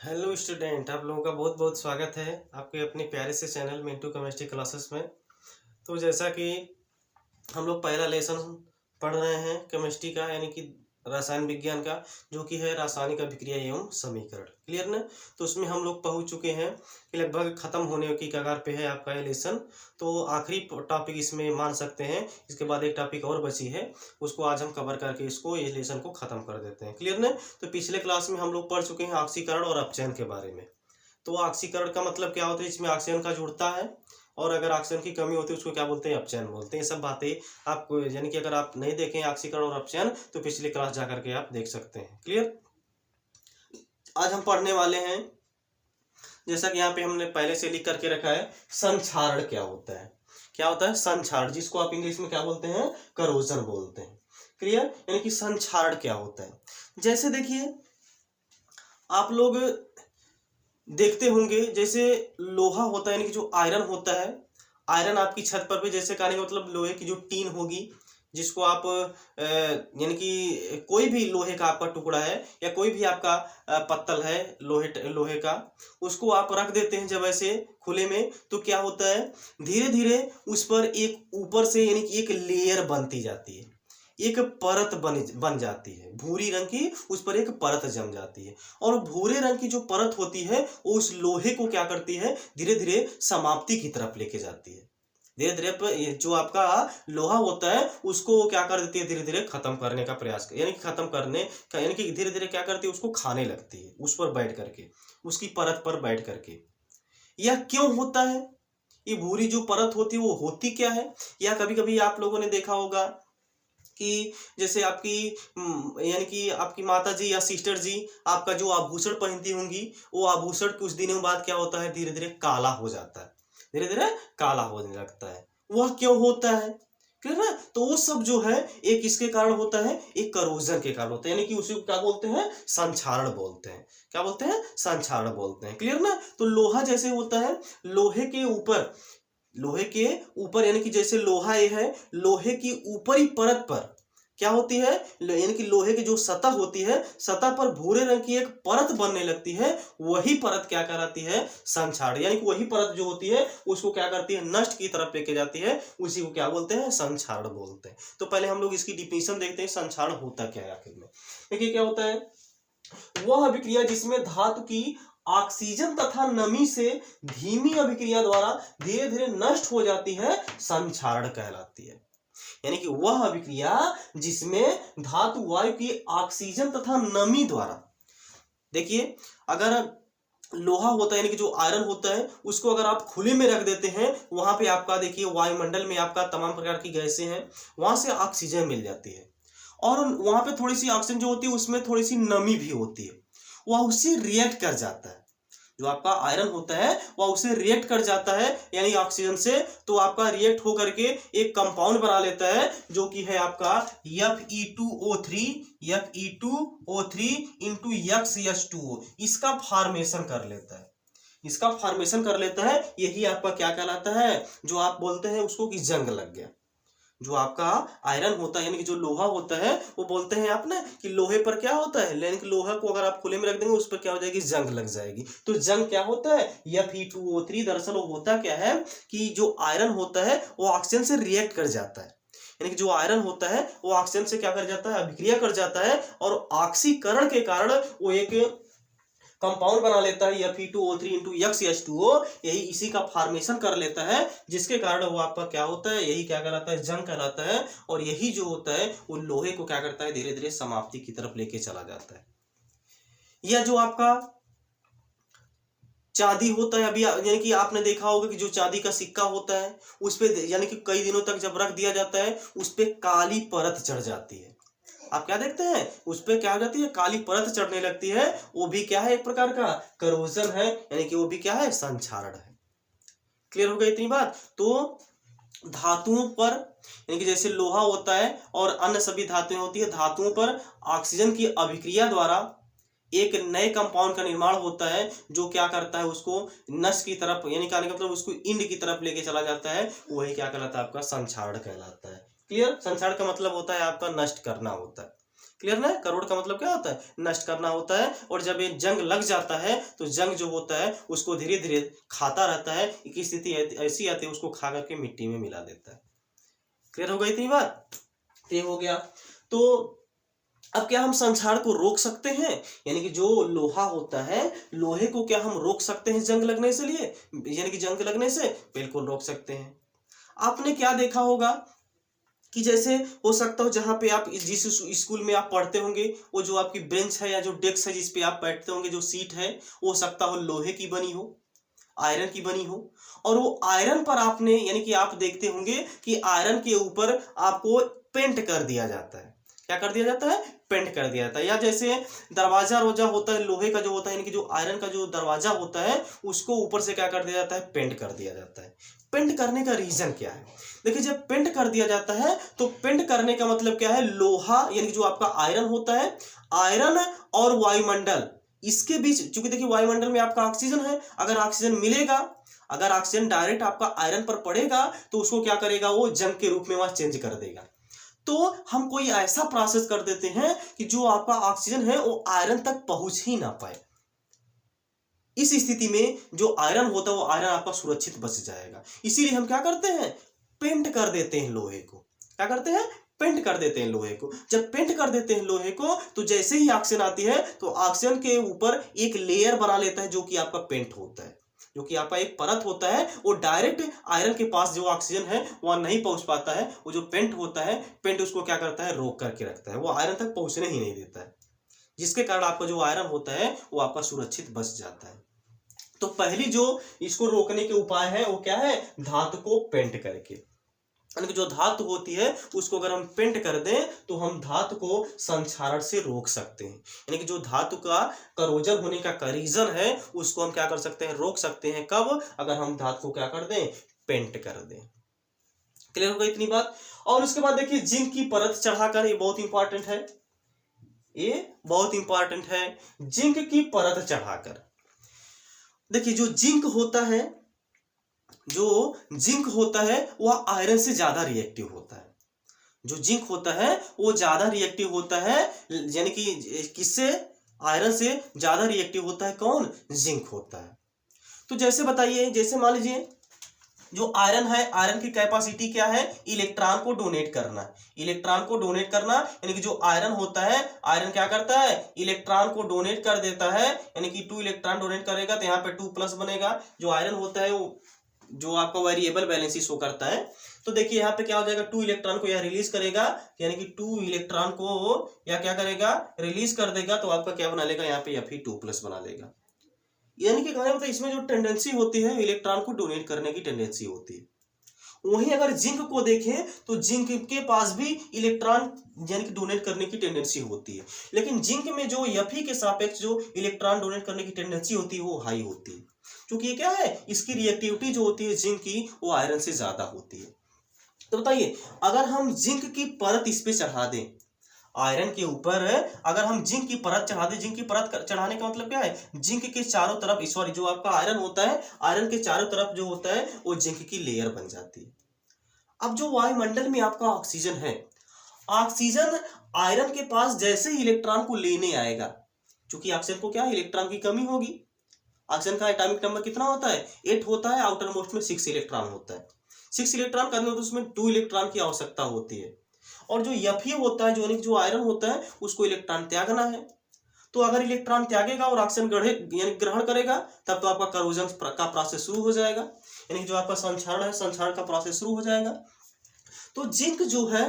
Hello student, आप लोगों का बहुत बहुत स्वागत है आपके अपने प्यारे से चैनल मिंटू केमिस्ट्री क्लासेस में। तो जैसा कि हम लोग पहला लेसन पढ़ रहे हैं केमिस्ट्री का, यानी कि रसायन विज्ञान का, जो कि है रासायनिक अभिक्रिया एवं समीकरण। क्लियर ना? तो उसमें हम लोग पहुंच चुके हैं कि लगभग ख़त्म होने की कगार पे है आपका ये लेसन। तो आखिरी टॉपिक इसमें मान सकते हैं, इसके बाद एक टॉपिक और बची है, उसको आज हम कवर करके इसको ये लेसन को ख़त्म कर देते हैं। क्लियर ना? तो पिछले क्लास में हम लोग पढ़ चुके हैं ऑक्सीकरण और अपचयन के बारे में। तो ऑक्सीकरण का मतलब क्या होता है, इसमें ऑक्सीजन का जुड़ता है, और अगर ऑक्सीजन की कमी होती है उसको क्या बोलते हैं, अपचयन बोलते हैं। ये सब बातें आपको, यानी कि अगर आप नहीं देखें ऑक्सीकरण और अपचयन तो पिछली क्लास जा करके आप देख सकते हैं। क्लियर? आज हम पढ़ने वाले हैं, जैसा कि यहाँ पे हमने पहले से लिख करके रखा है, संक्षारण क्या होता है। क्या होता है संक्षारण, जिसको आप इंग्लिश में क्या बोलते हैं, करोजन बोलते हैं। क्लियर? यानी कि संक्षारण क्या होता है, जैसे देखिए आप लोग देखते होंगे, जैसे लोहा होता है, यानी कि जो आयरन होता है, आयरन आपकी छत पर भी, जैसे कहने का मतलब लोहे की जो टीन होगी, जिसको आप यानी कि कोई भी लोहे का आपका टुकड़ा है या कोई भी आपका पत्तल है लोहे का, उसको आप रख देते हैं जब ऐसे खुले में, तो क्या होता है, धीरे धीरे उस पर एक ऊपर से यानी कि एक लेयर बनती जाती है, एक परत बन जाती है भूरी रंग की, उस पर एक परत जम जाती है। और भूरे रंग की जो परत होती है वो उस लोहे को क्या करती है, धीरे धीरे समाप्ति की तरफ लेके जाती है। धीरे धीरे जो आपका लोहा होता है उसको वो क्या कर देती है, धीरे धीरे खत्म करने का प्रयास यानी कि खत्म करने का, यानी कि धीरे धीरे क्या करती है, उसको खाने लगती है, उस पर बैठ करके, उसकी परत पर बैठ करके। यह क्यों होता है, ये भूरी जो परत होती है वो होती क्या है। या कभी कभी आप लोगों ने देखा होगा कि जैसे आपकी यानी कि आपकी माता जी या सिस्टर जी आपका जो आभूषण पहनती होंगी, वो आभूषण कुछ दिनों बाद क्या होता है, धीरे धीरे काला हो जाता है, धीरे धीरे काला होने लगता है। वह क्यों होता है, क्लियर ना? तो वो सब जो है एक इसके कारण होता है, एक करोजन के कारण होता है, यानी कि उसी को क्या बोलते हैं, संक्षारण बोलते हैं। क्या बोलते हैं, संक्षारण बोलते हैं। क्लियर ना? तो लोहा जैसे होता है, लोहे के ऊपर, लोहे के ऊपर यानी कि जैसे लोहा ये है, लोहे की ऊपरी परत पर क्या होती है, यानी कि लोहे की जो सतह होती है, सतह पर भूरे रंग की एक परत बनने लगती है। वही परत क्या कहलाती है, संक्षारण, यानी कि वही परत जो होती है उसको क्या करती है, नष्ट की तरफ लेके जाती है, उसी को क्या बोलते हैं, संक्षारण बोलते हैं। तो पहले हम लोग इसकी डिफिनेशन देखते हैं, संक्षारण होता क्या है आखिर में। देखिए क्या होता है, वह अभिक्रिया जिसमें धातु की ऑक्सीजन तथा नमी से धीमी अभिक्रिया द्वारा धीरे धीरे नष्ट हो जाती है, संक्षारण कहलाती है। यानी कि वह अभिक्रिया जिसमें धातु वायु की ऑक्सीजन तथा नमी द्वारा, देखिए अगर लोहा होता है यानी कि जो आयरन होता है, उसको अगर आप खुले में रख देते हैं, वहां पे आपका देखिए वायुमंडल में आपका तमाम प्रकार की गैसें हैं, वहां से ऑक्सीजन मिल जाती है, और वहां पे थोड़ी सी ऑक्सीजन जो होती है उसमें थोड़ी सी नमी भी होती है, वह उससे रिएक्ट कर जाता है। जो आपका आयरन होता है वह उसे रिएक्ट कर जाता है, यानी ऑक्सीजन से, तो आपका रिएक्ट हो करके एक कंपाउंड बना लेता है, जो कि है आपका Fe2O3, Fe2O3 इंटू XH2O, इसका फॉर्मेशन कर लेता है, इसका फॉर्मेशन कर लेता है। यही आपका क्या कहलाता है, जो आप बोलते हैं उसको कि जंग लग गया। जो आपका आयरन होता है यानी कि जो लोहा होता है, वो बोलते हैं आप ना कि लोहे पर क्या होता है, यानी कि लोहा को अगर आप खुले में रख देंगे उस पर क्या हो जाएगी, जंग लग जाएगी। तो जंग क्या होता है, Fe2O3, दरअसल वो होता क्या है कि जो आयरन होता है वो ऑक्सीजन से रिएक्ट कर जाता है, यानी कि जो आयरन होता है वो ऑक्सीजन से क्या कर जाता है, अभिक्रिया कर जाता है, और ऑक्सीकरण के कारण वो एक कंपाउंड बना लेता है Fe2O3 इंटू XH2O, यही इसी का फॉर्मेशन कर लेता है, जिसके कारण वो आपका क्या होता है, यही क्या कहलाता है, जंग कहलाता है। और यही जो होता है वो लोहे को क्या करता है, धीरे धीरे समाप्ति की तरफ लेके चला जाता है। यह जो आपका चांदी होता है, अभी यानी कि आपने देखा होगा कि जो चांदी का सिक्का होता है उस पे यानी कि कई दिनों तक जब रख दिया जाता है उस पे काली परत चढ़ जाती है। आप क्या देखते हैं, उस पे क्या हो जाती है, काली परत चढ़ने लगती है। वो भी क्या है, एक प्रकार का करोजन है, यानी कि वो भी क्या है, संक्षारण है। क्लियर हो गई इतनी बात? तो धातुओं पर, यानी कि जैसे लोहा होता है और अन्य सभी धातुएं होती है, धातुओं पर ऑक्सीजन की अभिक्रिया द्वारा एक नए कंपाउंड का निर्माण होता है, जो क्या करता है, उसको नष्ट की तरफ, यानी कहने का मतलब उसको इंड की तरफ लेके चला जाता है। वही क्या कहलाता है, आपका संक्षारण कहलाता है। क्लियर? संक्षारण का मतलब होता है आपका नष्ट करना होता है। क्लियर ना? करोड़ का मतलब क्या होता है? नष्ट करना होता है। और जब ये जंग लग जाता है तो जंग जो होता है उसको धीरे धीरे खाता रहता है, एक स्थिति ऐसी आती है उसको खा करके मिट्टी में मिला देता है। क्लियर हो गई इतनी बात? ये हो गया। तो अब क्या हम संसार को रोक सकते हैं? यानी कि जो लोहा होता है, लोहे को क्या हम रोक सकते हैं जंग लगने से लिए, यानी कि जंग लगने से? बिल्कुल रोक सकते हैं। आपने क्या देखा होगा कि जैसे हो सकता हो जहां पे आप जिस स्कूल में आप पढ़ते होंगे, वो जो आपकी बेंच है या जो डेस्क है जिस पे आप बैठते होंगे, जो सीट है, वो हो सकता हो लोहे की बनी हो, आयरन की बनी हो। और वो आयरन पर आपने, यानी कि आप देखते होंगे कि आयरन के ऊपर आपको पेंट कर दिया जाता है। क्या कर दिया जाता है? पेंट कर दिया जाता है। या जैसे दरवाजा रोजा होता है लोहे का जो होता है, यानी कि जो आयरन का जो दरवाजा होता है उसको ऊपर से क्या कर दिया जाता है? पेंट कर दिया जाता है। पेंट करने का रीजन क्या है? देखिए, जब पेंट कर दिया जाता है तो पेंट करने का मतलब क्या है? लोहा यानी कि जो आपका आयरन होता है, आयरन और वायुमंडल, इसके बीच, चूंकि देखिए वायुमंडल में आपका ऑक्सीजन है, अगर ऑक्सीजन मिलेगा, अगर ऑक्सीजन डायरेक्ट आपका आयरन पर पड़ेगा तो उसको क्या करेगा? वो जंग के रूप में वहां चेंज कर देगा। तो हम कोई ऐसा प्रोसेस कर देते हैं कि जो आपका ऑक्सीजन है वो आयरन तक पहुंच ही ना पाए। इस स्थिति में जो आयरन होता है वो आयरन आपका सुरक्षित बच जाएगा। इसीलिए हम क्या करते हैं? पेंट कर देते हैं लोहे को। क्या करते हैं? पेंट कर देते हैं लोहे को। जब पेंट कर देते हैं लोहे को तो जैसे ही ऑक्सीजन आती है तो ऑक्सीजन के ऊपर एक लेयर बना लेता है जो कि आपका पेंट होता है, जो कि आपका एक परत होता है। वो डायरेक्ट आयरन के पास जो ऑक्सीजन है वहां नहीं पहुंच पाता है। वो जो पेंट होता है, पेंट उसको क्या करता है? रोक करके रखता है, वो आयरन तक पहुंचने ही नहीं देता है, जिसके कारण आपका जो आयरन होता है वो आपका सुरक्षित बच जाता है। तो पहली जो इसको रोकने के उपाय है वो क्या है? धातु को पेंट करके, यानी कि जो धातु होती है उसको अगर हम पेंट कर दें तो हम धातु को संक्षारण से रोक सकते हैं। यानी कि जो धातु का करोजन होने का रीजन है उसको हम क्या कर सकते हैं? रोक सकते हैं। कब? अगर हम धातु को क्या कर दें? पेंट कर दें। क्लियर हो गई इतनी बात? और उसके बाद देखिए जिंक की परत चढ़ाकर, ये बहुत इंपॉर्टेंट है, ये बहुत इंपॉर्टेंट है। जिंक की परत चढ़ाकर, देखिए जो जिंक होता है, जो जिंक होता है वह आयरन से ज्यादा रिएक्टिव होता है। जो जिंक होता है वो ज्यादा रिएक्टिव होता है, यानी कि किससे? आयरन से ज्यादा रिएक्टिव होता है। कौन? जिंक होता है। तो जैसे बताइए, जैसे मान लीजिए जो आयरन है, आयरन की कैपेसिटी क्या है? इलेक्ट्रॉन को डोनेट करना। इलेक्ट्रॉन को डोनेट करना, यानी कि जो आयरन होता है, आयरन क्या करता है? इलेक्ट्रॉन को डोनेट कर देता है, यानी कि 2 इलेक्ट्रॉन डोनेट करेगा तो यहाँ पे 2 प्लस बनेगा। जो आयरन होता है वो जो आपका वेरिएबल बैलेंस शो करता है। तो देखिए यहाँ पे क्या हो जाएगा? 2 इलेक्ट्रॉन को यह रिलीज करेगा, यानी कि 2 इलेक्ट्रॉन को या क्या करेगा? रिलीज कर देगा। तो आपका क्या बना लेगा? यहाँ पे Fe2+ बना लेगा। यानी कि कहने मतलब इसमें जो टेंडेंसी होती है इलेक्ट्रॉन को डोनेट करने की टेंडेंसी होती है। वहीं अगर जिंक को देखें तो जिंक के पास भी इलेक्ट्रॉन यानी कि डोनेट करने की टेंडेंसी होती है, लेकिन जिंक में जो Fe के सापेक्ष जो इलेक्ट्रॉन डोनेट करने की टेंडेंसी होती है वो हाई होती है, क्योंकि ये क्या है? इसकी रिएक्टिविटी जो होती है जिंक की वो आयरन से ज्यादा होती है। तो बताइए, अगर हम जिंक की परत इस पे चढ़ा दें, आयरन के ऊपर अगर हम जिंक की परत चढ़ा दें, जिंक की परत चढ़ाने का मतलब क्या है? जिंक के चारों तरफ, सॉरी, जो आपका आयरन होता है, आयरन के चारों तरफ जो होता है वो जिंक की लेयर बन जाती है। अब जो वायुमंडल में आपका ऑक्सीजन है, ऑक्सीजन आयरन के पास जैसे ही इलेक्ट्रॉन को लेने आएगा, क्योंकि ऑक्सीजन को क्या है? इलेक्ट्रॉन की कमी होगी। ऑक्सीजन का एटॉमिक नंबर कितना होता है? 8 होता है। आउटर मोस्ट में 6 इलेक्ट्रॉन होता है। 6 इलेक्ट्रॉन करने होते उसमें 2 इलेक्ट्रॉन की आवश्यकता होती है। और जो Fe होता है, जो आयरन होता है, उसको इलेक्ट्रॉन त्यागना है। तो अगर इलेक्ट्रॉन त्यागेगा और ऑक्सीजन यानी ग्रहण करेगा, तब तो आपका करोजन का प्रोसेस शुरू हो जाएगा, यानी जो आपका संक्षारण है, संक्षारण का प्रोसेस शुरू हो जाएगा। तो जिंक जो है,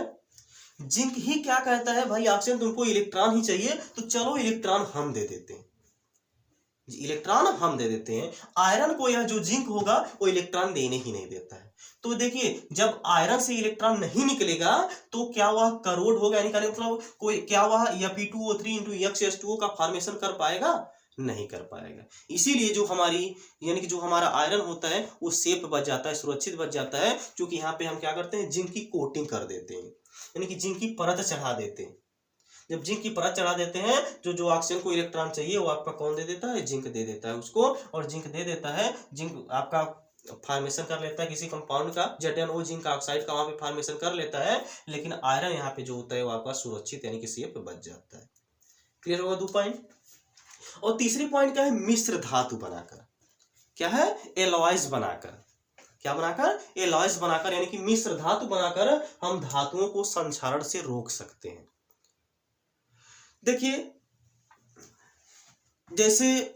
जिंक ही क्या कहता है? भाई ऑक्सीजन तुमको इलेक्ट्रॉन ही चाहिए, तो चलो इलेक्ट्रॉन हम दे देते हैं, इलेक्ट्रॉन हम दे देते हैं। आयरन को यह जो जिंक होगा वो इलेक्ट्रॉन देने ही नहीं देता है। तो देखिए, जब आयरन से इलेक्ट्रॉन नहीं निकलेगा तो क्या वह करोड होगा? यानी मतलब कोई क्या वह Fe2O3 × X का फॉर्मेशन कर पाएगा? नहीं कर पाएगा। इसीलिए जो हमारी, यानी कि जो हमारा आयरन होता है वो सेफ बच जाता है, सुरक्षित बच जाता है, क्योंकि यहाँ पे हम क्या करते हैं? जिंक की कोटिंग कर देते हैं, यानी कि जिंक की परत चढ़ा देते हैं। जब जिंक की परत चढ़ा देते हैं, जो ऑक्सीजन को इलेक्ट्रॉन चाहिए वो आपका कौन दे देता है? जिंक दे देता है उसको। और जिंक दे देता है, जिंक आपका फॉर्मेशन कर लेता है किसी कंपाउंड का, ZnO जिंक ऑक्साइड का वहां पे फॉर्मेशन कर लेता है, लेकिन आयरन यहाँ पे जो होता है वो आपका सुरक्षित यानी कि सेफ बच जाता है। क्लियर होगा 2 पॉइंट। और तीसरी पॉइंट क्या है, मिश्र धातु बनाकर, क्या है, एलॉयज बनाकर, क्या बनाकर, एलॉयज बनाकर, यानी कि मिश्र धातु बनाकर हम धातुओं को संक्षारण से रोक सकते हैं। देखिए जैसे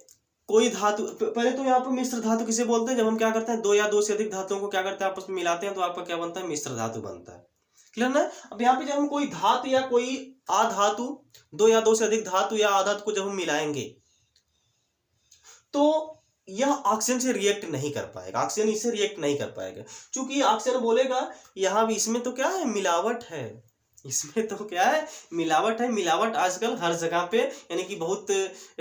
कोई धातु, पहले तो यहाँ पर मिश्र धातु किसे बोलते हैं, जब हम क्या करते हैं, 2 या 2 से अधिक धातुओं को क्या करते हैं, आपस में मिलाते हैं तो आपका क्या बनता है, मिश्र धातु बनता है। क्लियर ना। अब यहाँ पे जब हम कोई धातु या कोई अधातु, 2 या 2 से अधिक धातु या अधातु को जब हम मिलाएंगे तो यह ऑक्सीजन से रिएक्ट नहीं कर पाएगा, ऑक्सीजन इससे रिएक्ट नहीं कर पाएगा, क्योंकि ऑक्सीजन बोलेगा यहाँ भी इसमें तो क्या है, मिलावट है, इसमें तो क्या है, मिलावट है। मिलावट आजकल हर जगह पे, यानी कि बहुत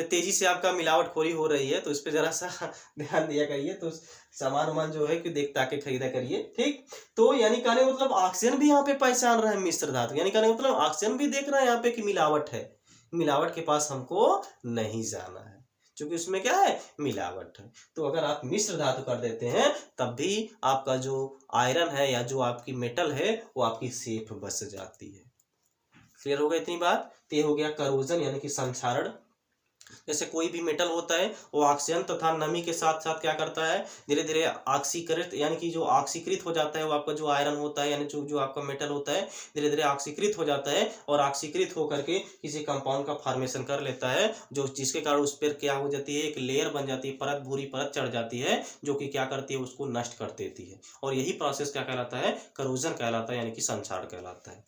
तेजी से आपका मिलावटखोरी हो रही है, तो इस पे जरा सा ध्यान दिया करिए, तो सामान वामान जो है कि देख ताके खरीदा करिए, ठीक। तो यानी कहने मतलब ऑक्सीजन भी यहाँ पे पहचान रहा है मिश्र धातु, यानी कहने मतलब ऑक्सीजन भी देख रहा है यहाँ पे कि मिलावट है, मिलावट के पास हमको नहीं जाना है, क्योंकि उसमें क्या है, मिलावट है। तो अगर आप मिश्र धातु कर देते हैं तब भी आपका जो आयरन है या जो आपकी मेटल है वो आपकी सेफ बच जाती है। क्लियर हो गया इतनी बात। तो ये हो गया करोजन यानी कि संक्षारण। जैसे कोई भी मेटल होता है वो ऑक्सीजन तथा नमी के साथ साथ क्या करता है, धीरे धीरे ऑक्सीकृत, यानी कि जो ऑक्सीकृत हो जाता है वो आपका जो आयरन होता है, यानी जो आपका मेटल होता है धीरे धीरे ऑक्सीकृत हो जाता है, और ऑक्सीकृत होकर के किसी कंपाउंड का फॉर्मेशन कर लेता है, जो जिसके कारण उस पर क्या हो जाती है, एक लेयर बन जाती है, परत, भूरी परत चढ़ जाती है, जो कि क्या करती है, उसको नष्ट कर देती है। और यही प्रोसेस क्या कहलाता है, करोजन कहलाता है, यानी कि संक्षारण कहलाता है।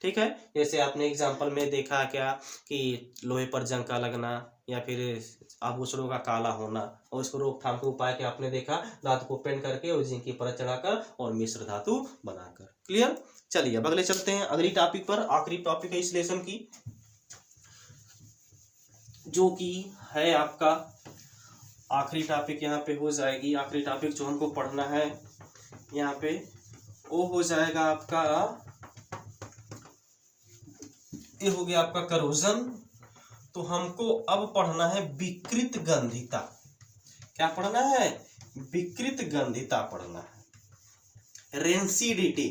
ठीक है। जैसे आपने एग्जाम्पल में देखा क्या कि लोहे पर जंग का लगना या फिर आभूषणों का काला होना, और इसको रोकथाम के उपाय क्या आपने देखा, धातु को पेंट करके और जिंक की परत चढ़ाकर और मिश्र धातु बनाकर। क्लियर। चलिए अब अगले चलते हैं अगली टॉपिक पर, आखिरी टॉपिक है इस लेसन की, जो कि है आपका आखिरी टॉपिक यहाँ पे हो जाएगी। आखिरी टॉपिक जो हमको पढ़ना है यहाँ पे वो हो जाएगा आपका, ये हो गया आपका करोजन। तो हमको अब पढ़ना है विकृत गंधिता। क्या पढ़ना है, विकृत गंधिता पढ़ना है, रेंसिडिटी।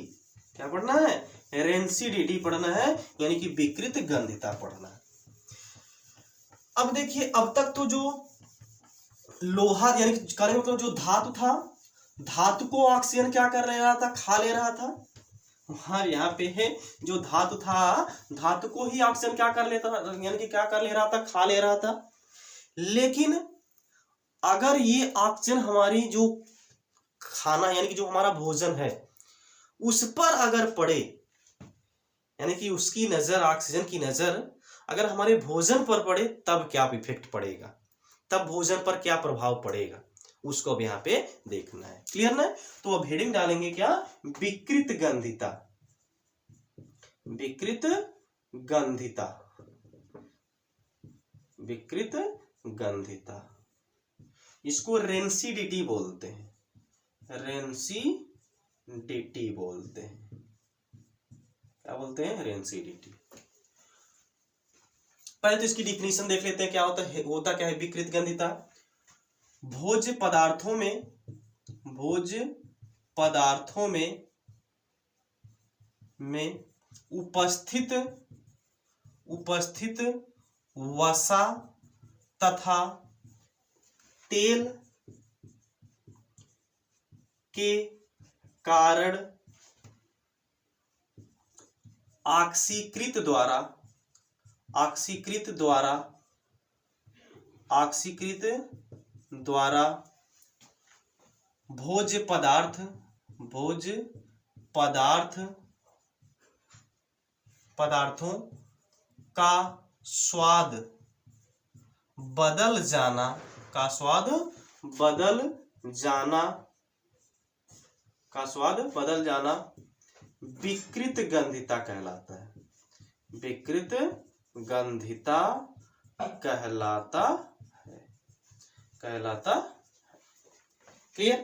क्या पढ़ना है, रेंसिडिटी पढ़ना है, यानी कि विकृत गंधिता पढ़ना है। अब देखिए अब तक तो जो लोहा यानी कि मतलब जो धातु था, धातु को ऑक्सीजन क्या कर रहा था, खा ले रहा था। हाँ यहाँ पे है जो धातु था, धातु को ही ऑक्सीजन क्या कर लेता था, यानी कि क्या कर ले रहा था, खा ले रहा था। लेकिन अगर ये ऑक्सीजन हमारी जो खाना यानी कि जो हमारा भोजन है उस पर अगर पड़े, यानी कि उसकी नजर, ऑक्सीजन की नजर अगर हमारे भोजन पर पड़े तब क्या इफेक्ट पड़ेगा, तब भोजन पर क्या प्रभाव पड़ेगा, उसको अब यहाँ पे देखना है। क्लियर ना। तो अब हेडिंग डालेंगे क्या, विकृत गंधिता, विकृत गंधिता, विकृत गंधिता। इसको रेंसिडिटी बोलते हैं, रेंसिडिटी बोलते हैं। क्या बोलते हैं, रेंसिडिटी। पहले तो इसकी डिफिनीशन देख लेते हैं क्या होता है, क्या है विकृत गंधिता। भोज्य पदार्थों में उपस्थित वसा तथा तेल के कारण ऑक्सीकृत द्वारा भोज्य पदार्थों का स्वाद बदल जाना विकृत गंधिता कहलाता है, विकृत गंधिता कहलाता है। क्लियर।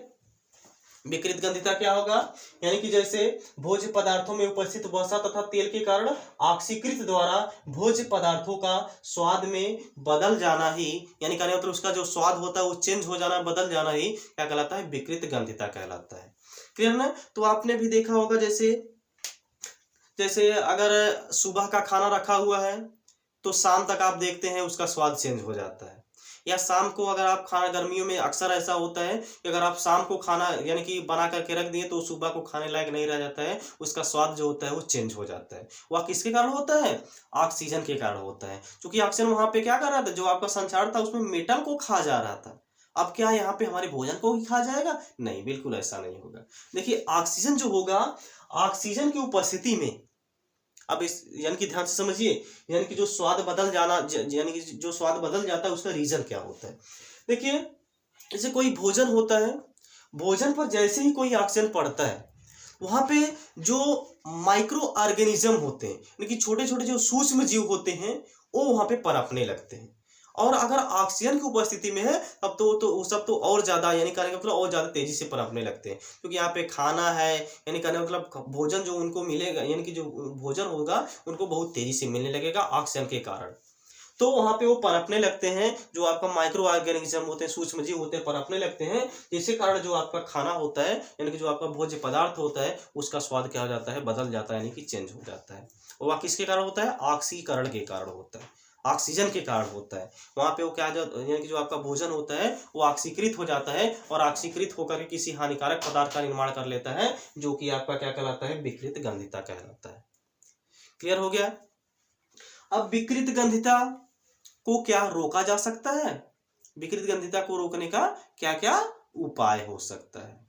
विकृत गंधिता क्या होगा, यानी कि जैसे भोज्य पदार्थों में उपस्थित वसा तथा तेल के कारण ऑक्सीकृत द्वारा भोज्य पदार्थों का स्वाद में बदल जाना ही, यानी कहने मतलब उसका जो स्वाद होता है वो चेंज हो जाना, बदल जाना ही क्या कहलाता है, विकृत गंधिता कहलाता है। क्लियर ना। तो आपने भी देखा होगा जैसे जैसे अगर सुबह का खाना रखा हुआ है तो शाम तक आप देखते हैं उसका स्वाद चेंज हो जाता है, या शाम को अगर आप खाना, गर्मियों में अक्सर ऐसा होता है कि अगर आप शाम को खाना यानी कि बना करके रख दिए तो सुबह को खाने लायक नहीं रह जाता है, उसका स्वाद जो होता है वो चेंज हो जाता है। वह किसके कारण होता है, ऑक्सीजन के कारण होता है, क्योंकि ऑक्सीजन वहां पे क्या कर रहा था, जो आपका संचार था उसमें मेटल को खा जा रहा था। अब क्या यहाँ पे हमारे भोजन को ही खा जाएगा, नहीं, बिल्कुल ऐसा नहीं होगा। देखिए ऑक्सीजन जो होगा, ऑक्सीजन की उपस्थिति में, अब इस यानी कि ध्यान से समझिए, यानी कि जो स्वाद बदल जाना, यानी कि जो स्वाद बदल जाता है उसका रीजन क्या होता है। देखिए जैसे कोई भोजन होता है, भोजन पर जैसे ही कोई ऑक्सीजन पड़ता है वहां पे जो माइक्रो ऑर्गेनिज्म होते हैं, यानी कि छोटे छोटे जो सूक्ष्म जीव होते हैं वो वहां पे पनपने लगते हैं। और अगर ऑक्सीजन की उपस्थिति में है तब तो वो सब तो और ज्यादा, यानी कहने का मतलब और ज्यादा तेजी से पनपने लगते हैं, क्योंकि यहाँ पे खाना है, यानी कहने का मतलब भोजन जो उनको मिलेगा, यानी कि जो भोजन होगा उनको बहुत तेजी से मिलने लगेगा ऑक्सीजन के कारण। तो वहां पे वो पनपने लगते हैं, जो आपका माइक्रो ऑर्गेनिज्म होते हैं, सूक्ष्म जीव होते हैं, पनपने लगते हैं, जिसके कारण जो आपका खाना होता है, यानी कि जो आपका भोज्य पदार्थ होता है उसका स्वाद क्या हो जाता है, बदल जाता है, यानी कि चेंज हो जाता है। और वह किसके कारण होता है, ऑक्सीकरण के कारण होता है, ऑक्सीजन के कारण होता है। वहां पे वो क्या यानी कि जो आपका भोजन होता है वो ऑक्सीकृत हो जाता है, और ऑक्सीकृत होकर के किसी हानिकारक पदार्थ का निर्माण कर लेता है, जो कि आपका क्या कहलाता है, विकृत गंधिता कहलाता है। क्लियर हो गया। अब विकृत गंधिता को क्या रोका जा सकता है, विकृत गंधिता को रोकने का क्या क्या उपाय हो सकता है।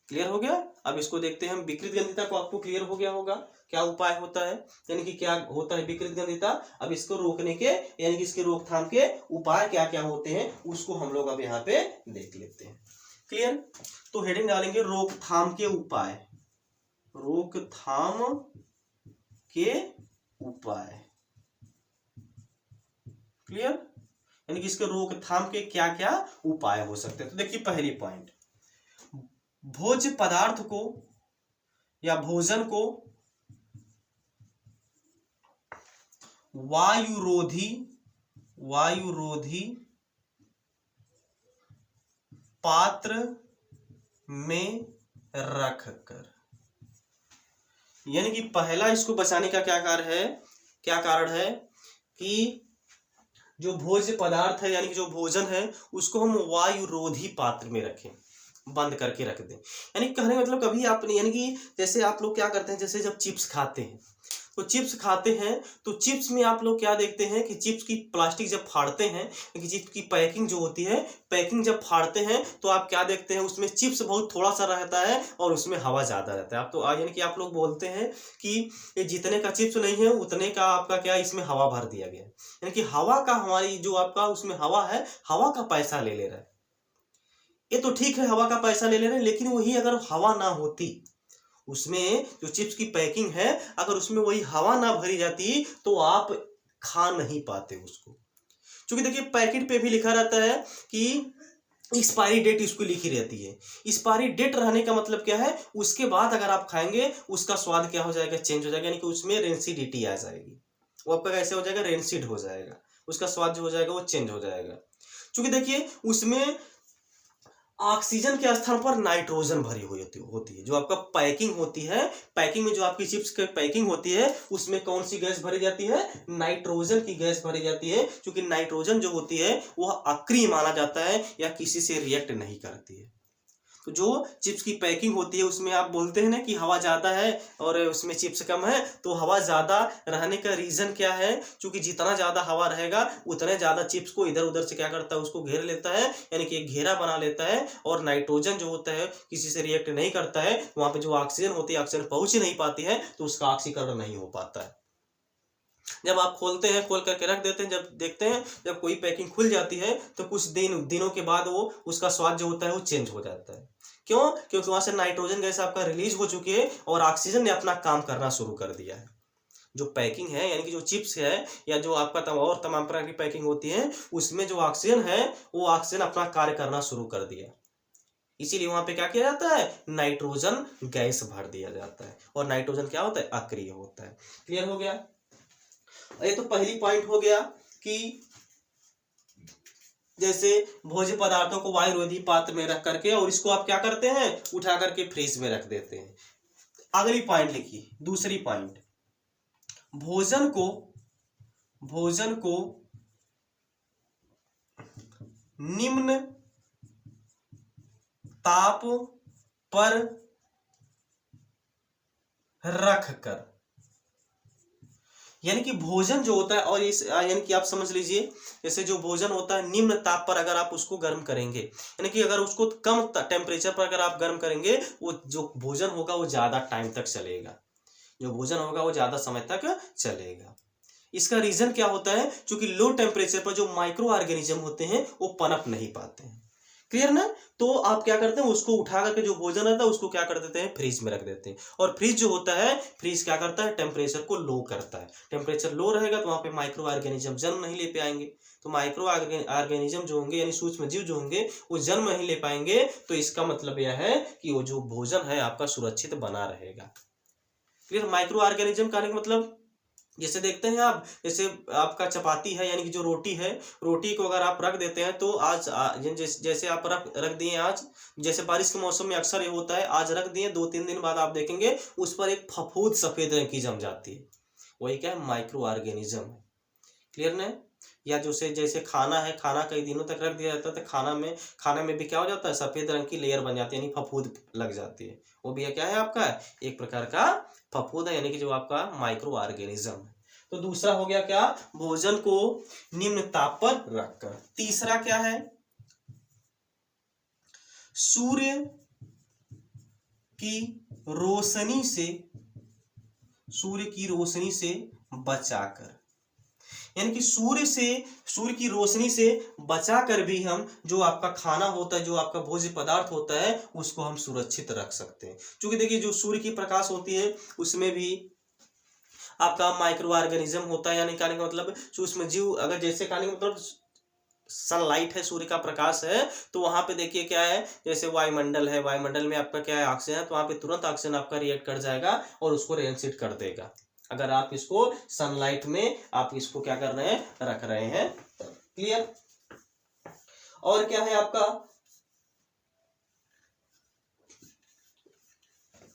क्लियर हो गया। अब इसको देखते हैं हम, विकृत गंधिता को आपको क्लियर हो गया होगा क्या उपाय होता है, यानी कि क्या होता है विकृत गंधिता। अब इसको रोकने के, यानी कि इसके रोकथाम के उपाय क्या क्या होते हैं उसको हम लोग अब यहाँ पे देख लेते हैं। क्लियर। तो हेडिंग डालेंगे रोकथाम के उपाय, रोकथाम के उपाय। क्लियर। यानी कि इसके रोकथाम के क्या क्या उपाय हो सकते हैं। तो देखिए पहली पॉइंट, भोज्य पदार्थ को या भोजन को वायुरोधी पात्र में रखकर, यानी कि पहला इसको बचाने का क्या कारण है कि जो भोज्य पदार्थ है, यानी कि जो भोजन है उसको हम वायुरोधी पात्र में रखें, बंद करके रख दें। यानी कहने का मतलब कभी आपने, यानी कि जैसे आप लोग क्या करते हैं, जैसे जब चिप्स खाते हैं तो चिप्स खाते हैं तो चिप्स में आप लोग क्या देखते हैं कि चिप्स की प्लास्टिक जब फाड़ते हैं, कि चिप्स की पैकिंग जो होती है, पैकिंग जब फाड़ते हैं तो आप क्या देखते हैं, उसमें चिप्स बहुत थोड़ा सा रहता है और उसमें हवा ज़्यादा रहता है। आप तो यानी कि आप लोग बोलते हैं कि ये जितने का चिप्स नहीं है उतने का आपका क्या, इसमें हवा भर दिया गया, यानी कि हवा का, हमारी जो आपका उसमें हवा है, हवा का पैसा ले रहा है। ये तो ठीक है, हवा का पैसा ले रहे हैं, लेकिन वही अगर हवा ना होती, उसमें जो चिप्स की पैकिंग है अगर उसमें वही हवा ना भरी जाती तो आप खा नहीं पाते उसको। क्योंकि देखिए पैकेट पे भी लिखा रहता है कि एक्सपायरी डेट इसको लिखी रहती है। एक्सपायरी डेट रहने का मतलब क्या है, उसके बाद अगर आप खाएंगे उसका स्वाद क्या हो जाएगा, चेंज हो जाएगा, यानी कि उसमें रेंसिडिटी आ जाएगी। वो आपका कैसे हो जाएगा, रेंसिड हो जाएगा, उसका स्वाद जो हो जाएगा वो चेंज हो जाएगा। क्योंकि देखिए उसमें ऑक्सीजन के स्थान पर नाइट्रोजन भरी हुई होती है। जो आपका पैकिंग होती है, पैकिंग में जो आपकी चिप्स की पैकिंग होती है उसमें कौन सी गैस भरी जाती है, नाइट्रोजन की गैस भरी जाती है। क्योंकि नाइट्रोजन जो होती है वह अक्रिय माना जाता है या किसी से रिएक्ट नहीं करती है। तो जो चिप्स की पैकिंग होती है उसमें आप बोलते हैं ना कि हवा ज़्यादा है और उसमें चिप्स कम है, तो हवा ज़्यादा रहने का रीज़न क्या है, क्योंकि जितना ज़्यादा हवा रहेगा उतने ज़्यादा चिप्स को इधर उधर से क्या करता है, उसको घेर लेता है, यानी कि एक घेरा बना लेता है। और नाइट्रोजन जो होता है किसी से रिएक्ट नहीं करता है, वहाँ पर जो ऑक्सीजन होती है ऑक्सीजन पहुँच ही नहीं पाती है, तो उसका ऑक्सीकरण नहीं हो पाता है। जब आप खोलते हैं, खोल करके रख देते हैं, जब देखते हैं जब कोई पैकिंग खुल जाती है तो कुछ दिनों के बाद वो उसका स्वाद जो होता है वो चेंज हो जाता है। क्यों? क्योंकि वहां से नाइट्रोजन गैस आपका रिलीज हो चुकी है और ऑक्सीजन ने अपना काम करना शुरू कर दिया है। जो पैकिंग है, यानी कि जो चिप्स है या जो आपका और तमाम प्रकार की पैकिंग होती है, उसमें जो ऑक्सीजन है वो ऑक्सीजन अपना कार्य करना शुरू कर दिया। इसीलिए वहां पे क्या किया जाता है, नाइट्रोजन गैस भर दिया जाता है। और नाइट्रोजन क्या होता है, अक्रिय होता है। क्लियर हो गया। ये तो पहली पॉइंट हो गया कि जैसे भोज्य पदार्थों को वायुरोधी पात्र में रख करके और इसको आप क्या करते हैं, उठा करके फ्रिज में रख देते हैं। अगली पॉइंट लिखिए, दूसरी पॉइंट, भोजन को निम्न ताप पर रखकर, यानी कि भोजन जो होता है, और इस यानी कि आप समझ लीजिए जैसे जो भोजन होता है निम्न ताप पर अगर आप उसको गर्म करेंगे, यानी कि अगर उसको कम टेम्परेचर पर अगर आप गर्म करेंगे, वो जो भोजन होगा वो ज्यादा टाइम तक चलेगा, जो भोजन होगा वो ज्यादा समय तक चलेगा। इसका रीजन क्या होता है, क्योंकि लो टेम्परेचर पर जो माइक्रो ऑर्गेनिज्म होते हैं वो पनप नहीं पाते हैं। क्लियर ना। तो आप क्या करते हैं, उसको उठा करके जो भोजन रहता है उसको क्या कर देते हैं, फ्रिज में रख देते हैं। और फ्रिज जो होता है, फ्रिज क्या करता है, टेम्परेचर को लो करता है। टेम्परेचर लो रहेगा तो वहां पे माइक्रो ऑर्गेनिज्म जन्म नहीं ले पाएंगे। तो माइक्रो ऑर्गेनिज्म जो होंगे यानी सूक्ष्म जीव जो होंगे वो जन्म नहीं ले पाएंगे। तो इसका मतलब यह है कि वो जो भोजन है आपका सुरक्षित बना रहेगा। क्लियर। माइक्रो ऑर्गेनिज्म का मतलब जैसे देखते हैं आप, जैसे आपका चपाती है यानी कि जो रोटी है, रोटी को अगर आप रख देते हैं तो आज जैसे आप रख दिए आज, जैसे बारिश के मौसम में अक्सर ये होता है, आज रख दिए 2-3 दिन बाद आप देखेंगे उस पर एक फफूंद सफेद रंग की जम जाती है, वही क्या है, माइक्रो ऑर्गेनिज्म है। क्लियर ना। या जैसे खाना है, खाना कई दिनों तक रख दिया जाता है तो खाना में भी क्या हो जाता है, सफेद रंग की लेयर बन जाती है, यानी फफूंद लग जाती है। वो भी क्या है आपका, एक प्रकार का फफूंद है, यानी कि जो आपका माइक्रो ऑर्गेनिज्म है। तो दूसरा हो गया क्या, भोजन को निम्न ताप पर रखकर। तीसरा क्या है, सूर्य की रोशनी से बचाकर, यानी कि सूर्य की रोशनी से बचाकर भी हम जो आपका खाना होता है, जो आपका भोज्य पदार्थ होता है, उसको हम सुरक्षित रख सकते हैं। क्योंकि देखिए जो सूर्य की प्रकाश होती है उसमें भी आपका माइक्रो ऑर्गेनिज्म होता है, यानी कहने का मतलब सूक्ष्म जीव, अगर जैसे कहने का मतलब सनलाइट है, सूर्य का प्रकाश है, तो वहां पे देखिए क्या है, जैसे वायुमंडल है, वायुमंडल में आपका क्या है, ऑक्सीजन है, तो वहां पे तुरंत ऑक्सीजन आपका रिएक्ट कर जाएगा और उसको रेनसीट कर देगा। अगर आप इसको सनलाइट में आप इसको क्या कर रहे हैं, रख रहे हैं। क्लियर। और क्या है आपका,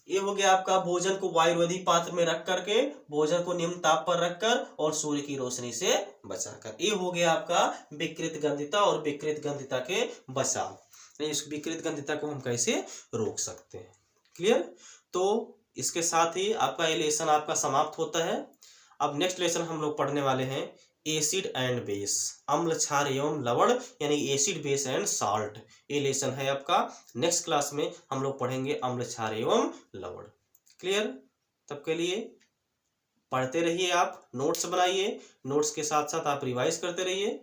ये हो गया आपका भोजन को वायुरोधी पात्र में रख करके, भोजन को निम्न ताप पर रखकर और सूर्य की रोशनी से बचाकर। ये हो गया आपका विकृत गंधिता और विकृत गंधिता के बचाव। इस विकृत गंधिता को हम कैसे रोक सकते हैं। क्लियर। तो इसके साथ ही आपका ये लेसन आपका समाप्त होता है। अब नेक्स्ट लेसन हम लोग पढ़ने वाले हैं एसिड एंड बेस, अम्ल क्षार एवं लवण, यानी एसिड बेस एंड साल्ट। ये लेसन है आपका। नेक्स्ट क्लास में हम लोग पढ़ेंगे अम्ल क्षार एवं लवण। क्लियर। तब के लिए पढ़ते रहिए, आप नोट्स बनाइए, नोट्स के साथ साथ आप रिवाइज करते रहिए।